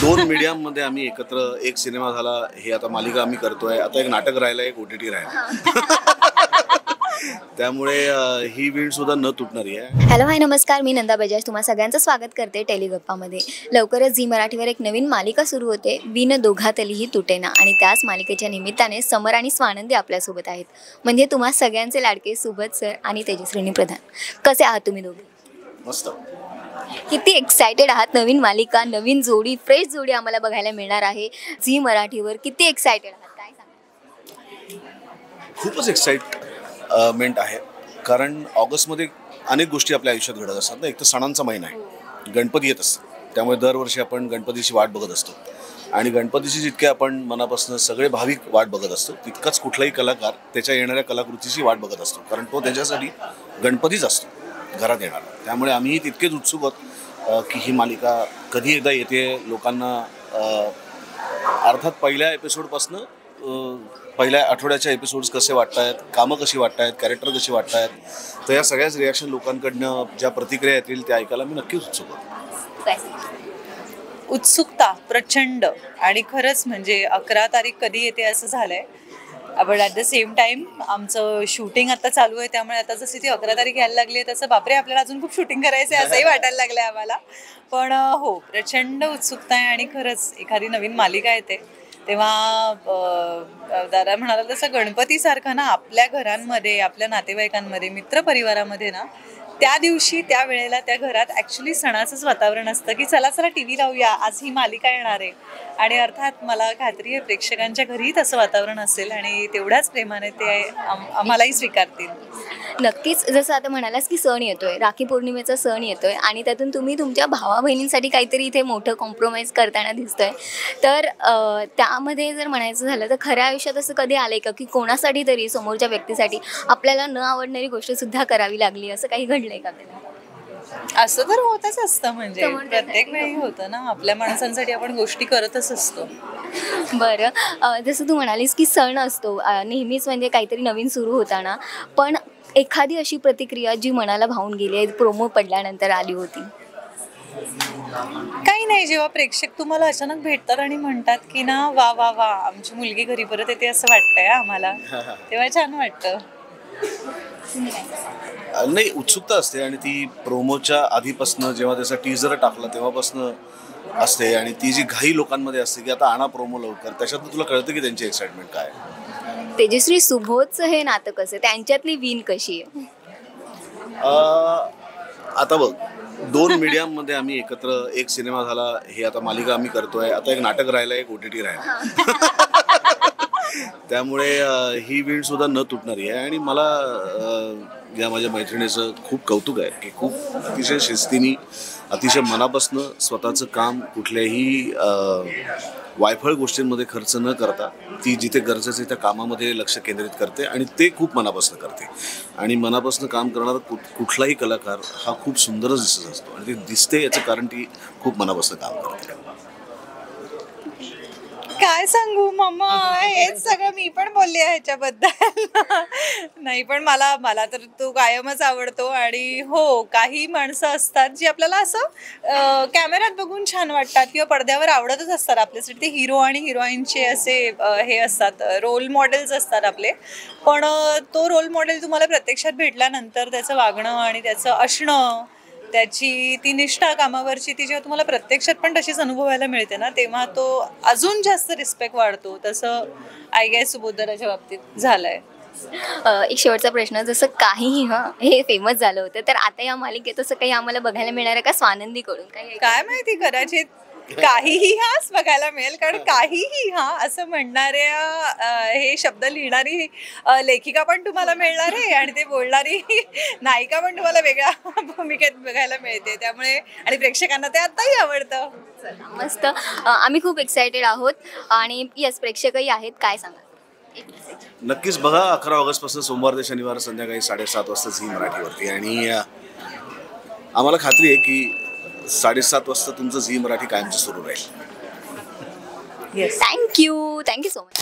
दोन मीडियममध्ये आम्ही एकत्र एक सिनेमा झाला, हे आता मालिका आम्ही करतोय, आता एक नाटक राहिलं, एक OTT राहिलं. त्यामुळे ही वीण सुद्धा न तुटणारी आहे. हॅलो हाय नमस्कार, मी नंदा बजाज तुम्हा सगळ्यांचं स्वागत करते टेलिगप्पामध्ये. लवकरच झी मराठीवर एक नवीन मालिका सुरू होते, विण दोघातलीही तुटेना, आणि त्याच मालिकेच्या निमित्ताने समर आणि स्वानंदी आपल्यासोबत आहेत. म्हणजे तुम्हा सगळ्यांचे लाडके सुबोध सर आणि तेजस्विनी प्रधान. कसे आहात तुम्ही दोघे? मस्त. किती एक्सायटेड आहात? नवीन मालिका, नवीन जोडी, फ्रेश जोडी आम्हाला बघायला मिळणार आहे झी मराठीवर. किती एक्सायटेड आहात, काय सांगा? खूपच एक्साइटमेंट आहे, कारण ऑगस्टमध्ये अनेक गोष्टी आपल्या आयुष्यात घडत असतात ना. एक तर सणांचा महिना आहे, गणपती येत असतो, त्यामुळे दरवर्षी आपण गणपतीची वाट बघत असतो. आणि गणपतीची जितके आपण मनापासून सगळे भाविक वाट बघत असतो, तितकाच कुठलाही कलाकार त्याच्या येणाऱ्या कलाकृतीची वाट बघत असतो, कारण तो त्याच्यासाठी गणपतीच असतो घरात येणार. त्यामुळे आम्ही तितकेच उत्सुक आहोत की ही मालिका कधी एकदा येते. लोकांना अर्थात पहिल्या एपिसोडपासनं पहिल्या आठवड्याच्या एपिसोड्स कसे वाटत आहेत, कामं कशी वाटत आहेत, कॅरेक्टर कशी वाटत आहेत, तर या सगळ्याच रिॲक्शन लोकांकडनं ज्या प्रतिक्रिया येतील त्या ऐकायला मी नक्कीच उत्सुक होतो. उत्सुकता प्रचंड. आणि खरंच म्हणजे 11 तारीख कधी येते असं झालंय. पण ॲट द सेम टाईम आमचं शूटिंग आता चालू आहे, त्यामुळे आता जशी ती 11 तारीख यायला लागली आहे तसं बापरे आपल्याला अजून खूप शूटिंग करायचं आहे असंही वाटायला लागलं आहे आम्हाला. पण हो, प्रचंड उत्सुकता आहे. आणि खरंच एखादी नवीन मालिका येते तेव्हा दादा म्हणाला तसं गणपतीसारखं ना आपल्या घरांमध्ये, आपल्या नातेवाईकांमध्ये, मित्रपरिवारामध्ये ना त्या दिवशी त्या वेळेला त्या घरात ॲक्च्युली सणाचंच वातावरण असतं की चला चला TV लावूया, आज ही मालिका येणार आहे. आणि अर्थात मला खात्री आहे प्रेक्षकांच्या घरीही तसं वातावरण असेल आणि तेवढ्याच प्रेमाने ते आम्हालाही स्वीकारतील. नक्कीच. जसं आता म्हणालास की सण येतोय, राखी पौर्णिमेचा सण येतोय, आणि त्यातून तुम्ही तुमच्या भावा बहिणींसाठी काहीतरी इथे मोठं कॉम्प्रोमाइज करताना दिसतोय. तर त्यामध्ये जर म्हणायचं झालं तर खऱ्या आयुष्यात असं कधी आलंय का की कोणासाठी तरी समोरच्या व्यक्तीसाठी आपल्याला न आवडणारी गोष्ट सुद्धा करावी लागली, असं काही घडलंय का? असं तर होतच असतं, म्हणजे प्रत्येक वेळी होतं ना, आपल्या माणसांसाठी आपण गोष्टी करतच असतो. बरं, जसं तू म्हणालीस की सण असतो नेहमीच, म्हणजे काहीतरी नवीन सुरू होताना, पण एखादी अशी प्रतिक्रिया जी मनाला भावून गेली आहे, प्रोमो पडल्यानंतर आली होती? काही नाही, जेव्हा प्रेक्षक तुम्हाला अचानक भेटतात आणि म्हणतात की ना वा वा वा आमची मुलगी घरी परत येते असं वाटतंय आम्हाला, तेव्हा छान वाटतं. नाही, उत्सुकता असते. आणि ती प्रोमोच्या आधीपासनं जेव्हा त्याचा टीजर टाकला तेव्हापासनं असते. आणि ती जी घाई लोकांमध्ये असते की आता आणा प्रोमो लवकर, त्याच्यातून तुला कळतं की त्यांची एक्साइटमेंट काय. तेजश्री सुबोधचं हे नातं कसं, त्यांच्यातली वीण कशी आहे? आता बघ, दोन मीडियममध्ये आम्ही एकत्र एक सिनेमा झाला, हे आता मालिका आम्ही करतोय, आता एक नाटक राहिलं, एक OTT राहिलं. त्यामुळे ही वीण सुद्धा न तुटणारी आहे. आणि मला या माझ्या मैत्रिणीचं खूप कौतुक आहे की खूप अतिशय शिस्तीने, अतिशय मनापासून स्वतःचं काम कुठल्याही वायफळ गोष्टींमध्ये खर्च न करता ती जिथे गरजेचं आहे त्या कामामध्ये लक्ष केंद्रित करते, आणि ते खूप मनापासून करते. आणि मनापासून काम करणारा कुठलाही कलाकार हा खूप सुंदरच दिसत असतो, आणि ते दिसते याचं कारण ती खूप मनापासून काम करते. काय सांगू मम्मा, हेच सगळं मी पण बोलली आहे ह्याच्याबद्दल. नाही, पण मला तर तो कायमच आवडतो. आणि हो, काही माणसं असतात जी आपल्याला असं कॅमेऱ्यात बघून छान वाटतात किंवा पडद्यावर आवडतच असतात आपल्यासाठी. ते हिरो आणि हिरोईनचे असे हे असतात, रोल मॉडेल्स असतात आपले. पण तो रोल मॉडेल तुम्हाला प्रत्यक्षात भेटल्यानंतर त्याचं वागणं आणि त्याचं असणं, त्याची ती निष्ठा कामावरची, ती जेव्हा तुम्हाला प्रत्यक्षात पण तशीच अनुभवायला मिळते ना, तेव्हा तो अजून जास्त रिस्पेक्ट वाढतो. तसं आय गेस सुबोधराच्या बाबतीत झालंय. एक शेवटचा प्रश्न, जसं काहीही हे फेमस झालं होतं, तर आता या मालिकेत असं काही आम्हाला बघायला मिळणार आहे का स्वानंदीकडून? काय माहिती, कदाचित काहीही हाच बघायला मिळेल. कारण काहीही असं म्हणणाऱ्या हे शब्द लिहिणारी लेखिका पण तुम्हाला मिळणार आहे, आणि ते बोलणारी नायिका पण तुम्हाला वेगळ्या भूमिकेत बघायला मिळते. त्यामुळे आणि प्रेक्षकांना ते आताही आवडतं. मस्त. आम्ही खूप एक्सायटेड आहोत, आणि यस, प्रेक्षकही आहेत. काय सांगा? नक्कीच बघा, 11 ऑगस्टपासून सोमवार ते शनिवार संध्याकाळी 7:30 वाजता झी मराठीवरती. आणि आम्हाला खात्री आहे की 7:30 वाजता तुमचं झी मराठी कायमचं सुरू राहील. Thank you so much.